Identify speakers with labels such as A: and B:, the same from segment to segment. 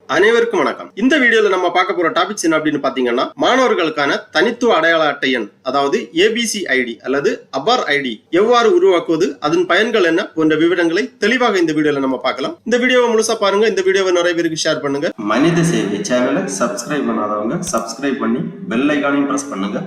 A: அனைவருக்கும் வணக்கம். இந்த வீடியோல நம்ம பார்க்க போற டாபிக்ஸ் என்ன அப்படின்னு பாத்தீங்கன்னா, மாணவர்களுக்கான தனித்துவ அடையாள அட்டை எண், அதாவது ஏபிசி ஐடி அல்லது அபார் ஐடி எவ்வாறு உருவாக்குவது, அதன் பயன்கள் என்ன போன்ற விவரங்களை தெளிவாக இந்த வீடியோல நம்ம பார்க்கலாம். இந்த வீடியோவை முழுசா பாருங்க. இந்த வீடியோவை நிறைய பேருக்கு ஷேர் பண்ணுங்க. மனித சேவை சேனலை சப்ஸ்கிரைப் பண்ணாதவங்க சப்ஸ்கிரைப் பண்ணி பெல் ஐகானையும் பிரஸ் பண்ணுங்க.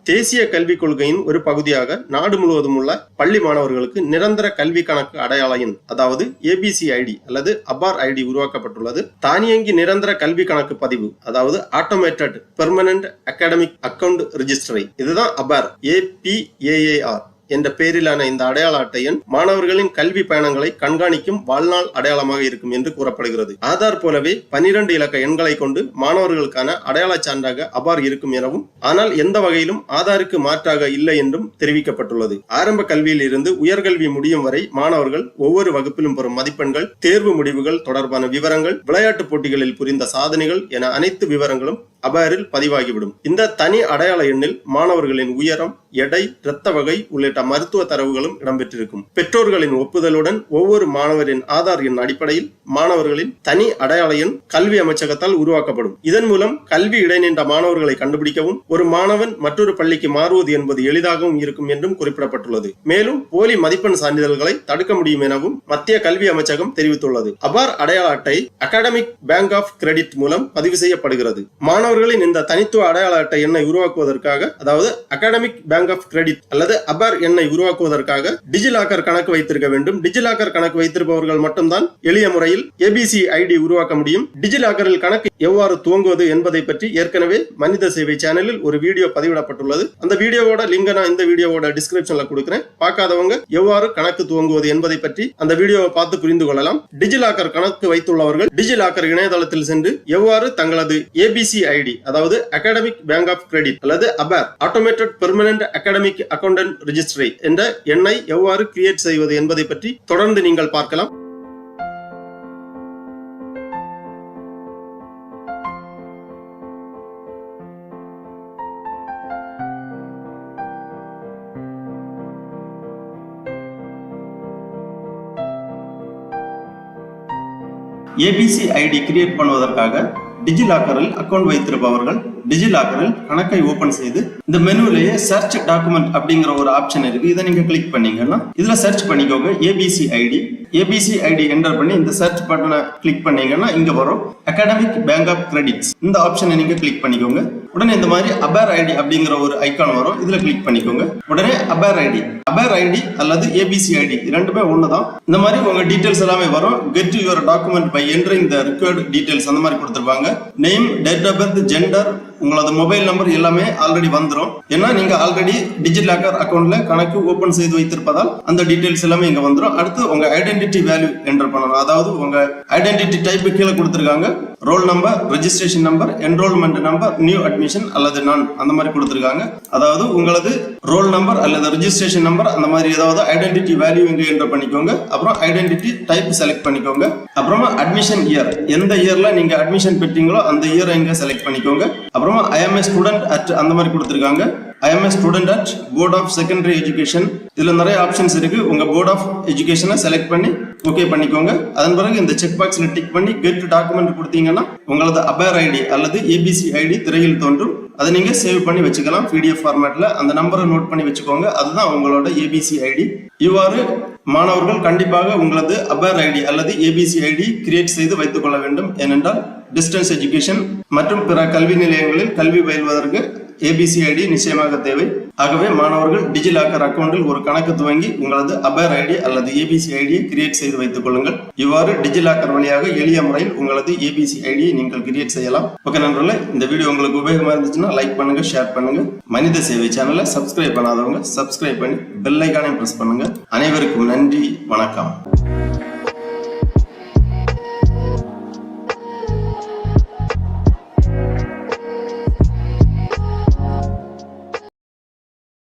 A: தேசிய கல்விக் கொள்கையின் ஒரு பகுதியாக நாடு முழுவதும் உள்ள பள்ளி மாணவர்களுக்கு நிரந்தர கல்வி கணக்கு அடையாள எண், அதாவது ஏபிசி ஐடி அல்லது அபார் ஐடி உருவாக்கப்பட்டுள்ளது. தானியங்கி நிரந்தர கல்வி கணக்கு பதிவு, அதாவது ஆட்டோமேட்டட் பெர்மனன்ட் அகாடமிக் அக்கவுண்ட் ரிஜிஸ்டரி, இதுதான் அபார் APAAR என்ற பெயரிலான இந்த அடையாள அட்டை எண் மாணவர்களின் கல்வி பயணங்களை கண்காணிக்கும் வாழ்நாள் அடையாளமாக இருக்கும் என்று கூறப்படுகிறது. ஆதார் போலவே 12 இலக்க எண்களை கொண்டு மாணவர்களுக்கான அடையாள சான்றாக அபார் இருக்கும் எனவும், ஆனால் எந்த வகையிலும் ஆதாருக்கு மாற்றாக இல்லை என்றும் தெரிவிக்கப்பட்டுள்ளது. ஆரம்ப கல்வியில் இருந்து உயர்கல்வி முடியும் வரை மாணவர்கள் ஒவ்வொரு வகுப்பிலும் பெறும் மதிப்பெண்கள், தேர்வு முடிவுகள் தொடர்பான விவரங்கள், விளையாட்டு போட்டிகளில் புரிந்த சாதனைகள் என அனைத்து விவரங்களும் அபாரில் பதிவாகிவிடும். இந்த தனி அடையாள எண்ணில் மாணவர்களின் உயரம், எடை, இரத்த வகை உள்ளிட்ட மருத்துவ தரவுகளும் இடம்பெற்றிருக்கும். பெற்றோர்களின் ஒப்புதலுடன் ஒவ்வொரு மாணவரின் ஆதார் எண் அடிப்படையில் மாணவர்களின் தனி அடையாள எண் கல்வி அமைச்சகத்தால் உருவாக்கப்படும். இதன் மூலம் கல்வி இடைநின்ற மாணவர்களை கண்டுபிடிக்கவும், ஒரு மாணவன் மற்றொரு பள்ளிக்கு மாறுவது என்பது எளிதாகவும் இருக்கும் என்றும் குறிப்பிடப்பட்டுள்ளது. மேலும் போலி மதிப்பெண் சான்றிதழ்களை தடுக்க முடியும் எனவும் மத்திய கல்வி அமைச்சகம் தெரிவித்துள்ளது. அபார் அடையாள அட்டை அகாடமிக் பேங்க் ஆஃப் கிரெடிட் மூலம் பதிவு செய்யப்படுகிறது. மாணவர்களின் இந்த தனித்துவ அடையாள அட்டை எண்ணை உருவாக்குவதற்காக, அதாவது அகாடமிக் பேங்க் ஆஃப் கிரெடிட் அல்லது அபார் எண்ணை உருவாக்குவதற்காக டிஜிலாக்கர் கணக்கு வைத்திருக்க வேண்டும். டிஜிலாக்கர் கணக்கு வைத்திருப்பவர்கள் மட்டும்தான் எளிய முறையில் ஏபிசி ஐடி உருவாக்க முடியும். டிஜிலாக்கரில் கணக்கு எவ்வாறு துவங்குவது என்பதை பற்றி ஏற்கனவே மனித சேவை சேனலில் ஒரு வீடியோ பதிவிடப்பட்டுள்ளது. அந்த வீடியோவோட லிங்கை நான் இந்த வீடியோவோட டிஸ்கிரிப்ஷன்ல கொடுக்கிறேன். பார்க்காதவங்க எவ்வாறு கணக்கு துவங்குவது என்பதை பற்றி அந்த வீடியோவை பார்த்து புரிந்து கொள்ளலாம். டிஜிலாக்கர் கணக்கு வைத்துள்ளவர்கள் டிஜிலாக்கர் இணையதளத்தில் சென்று எவ்வாறு தங்களது ஏபிசி ஐடி, அதாவது அகாடமிக் பேங்க் ஆஃப் கிரெடிட் அல்லது அபார் ஆட்டோமேட்டட் பெர்மனன்ட் அகாடமிக் அக்கவுண்ட் ரிஜிஸ்டரி என்ற எண்ணை எவ்வாறு கிரியேட் செய்வது என்பதை பற்றி தொடர்ந்து நீங்கள் பார்க்கலாம். ஏபிசி ஐடி கிரியேட் பண்ணுவதற்காக டிஜிலாக்கரில் அக்கவுண்ட் வைத்திருப்பவர்கள் டிஜிலாக்கரில் கணக்கை ஓபன் செய்து இந்த மெனுவிலேயே சர்ச் டாக்குமெண்ட் அப்படிங்கிற ஒரு ஆப்ஷன் இருக்கு. இதை நீங்க கிளிக் பண்ணீங்கன்னா இதுல சர்ச் பண்ணிக்கோங்க ஏபிசி ஐடி என்டர் பண்ணி இந்த சர்ச் பட்டனை கிளிக் பண்ணீங்கன்னா இங்க வரும் அகாடமிக் பேங்க் ஆஃப் கிரெடிட்ஸ். இந்த ஆப்ஷனை நீங்க கிளிக் பண்ணிக்கோங்க. உடனே இந்த மாதிரி அபார் ஐடி அப்படிங்கிற ஒரு ஐக்கான் வரும். இதுல கிளிக் பண்ணிக்கோங்க. உடனே அபார் ஐடி அல்லது ஏபிசி ஐடி இரண்டுமே ஒண்ணுதான். இந்த மாதிரி உங்க டீடைல்ஸ் எல்லாமே வரும். Get your document by entering the required details அந்த மாதிரி கொடுத்திருப்பாங்க. Name, date of birth, gender, உங்களது மொபைல் நம்பர் எல்லாமே ஆல்ரெடி வந்துடும். ஏன்னா நீங்க ஆல்ரெடி டிஜிலாக்கர் அக்கௌண்ட்ல கணக்கு ஓபன் செய்து வைத்திருப்பதால் அந்த டீடைல்ஸ் எல்லாமே இங்க வந்துடும். அடுத்து உங்க ஐடென்டிட்டி வேல்யூ என்டர் பண்ணணும். அதாவது உங்க ஐடென்டிட்டி டைப் கீழே கொடுத்திருக்காங்க. Roll number, registration number, enrolment number, new admission அல்லது நான் அந்த மாதிரி கொடுத்திருக்காங்க. அதாவது உங்களது ரோல் நம்பர் அல்லது ரெஜிஸ்ட்ரேஷன் நம்பர் அந்த மாதிரி ஏதாவது ஐடென்டிட்டி வேல்யூ இங்க என்டர் பண்ணிக்கோங்க. அப்புறம் ஐடென்டிட்டி டைப் செலக்ட் பண்ணிக்கோங்க. அப்புறமா அட்மிஷன் இயர், எந்த இயர்ல நீங்க அட்மிஷன் பெற்றீங்களோ அந்த இயரை இங்க செலக்ட் பண்ணிக்கோங்க. அப்புறமா I am a student at அந்த மாதிரி கொடுத்திருக்காங்க. I am a student at board of secondary education. இதுல நிறைய ஆப்ஷன்ஸ் இருக்கு. உங்க போர்ட் ஆஃப் எஜுகேஷனை செலக்ட் பண்ணி ஓகே பண்ணிக்கோங்க. அதன் பிறகு இந்த செக் பாக்ஸ்ல டிக் பண்ணி கெட் டாக்குமெண்ட் கொடுத்தீங்கன்னா உங்களது அபார் ஐடி அல்லது ஏபிசி ஐடி திரையில் தோன்றும். அதை நீங்க சேவ் பண்ணி வச்சுக்கலாம் PDF ஃபார்மேட்ல. அந்த நம்பரை நோட் பண்ணி வச்சுக்கோங்க. அதுதான் உங்களோட ஏபிசி ஐடி. இவ்வாறு மாணவர்கள் கண்டிப்பாக உங்களது அபார் ஐடி அல்லது ஏபிசி ஐடி கிரியேட் செய்து வைத்துக் கொள்ள வேண்டும். ஏனென்றால் டிஸ்டன்ஸ் எஜுகேஷன் மற்றும் பிற கல்வி நிலையங்களில் கல்வி பயில்வதற்கு ஏபிசி ஐடி நிச்சயமாக தேவை. ஆகவே மாணவர்கள் டிஜிலாக்கர் அக்கௌண்டில் ஒரு கணக்கு துவங்கி உங்களது அபார் ஐடி அல்லது ஏபிசி ஐடியை கிரியேட் செய்து வைத்துக் கொள்ளுங்கள். இவ்வாறு டிஜிலாக்கர் வழியாக எளிய முறையில் உங்களது ஏபிசி ஐடியை நீங்கள் கிரியேட் செய்யலாம். ஓகே நண்பர்களே, இந்த வீடியோ உங்களுக்கு உபயோகமா இருந்துச்சுன்னா லைக் பண்ணுங்க, ஷேர் பண்ணுங்க. மனித சேவை சேனலை சப்ஸ்கிரைப் பண்ணாதவங்க சப்ஸ்கிரைப் பண்ணி பெல் ஐகானை பிரஸ் பண்ணுங்க. அனைவருக்கும் நன்றி, வணக்கம்.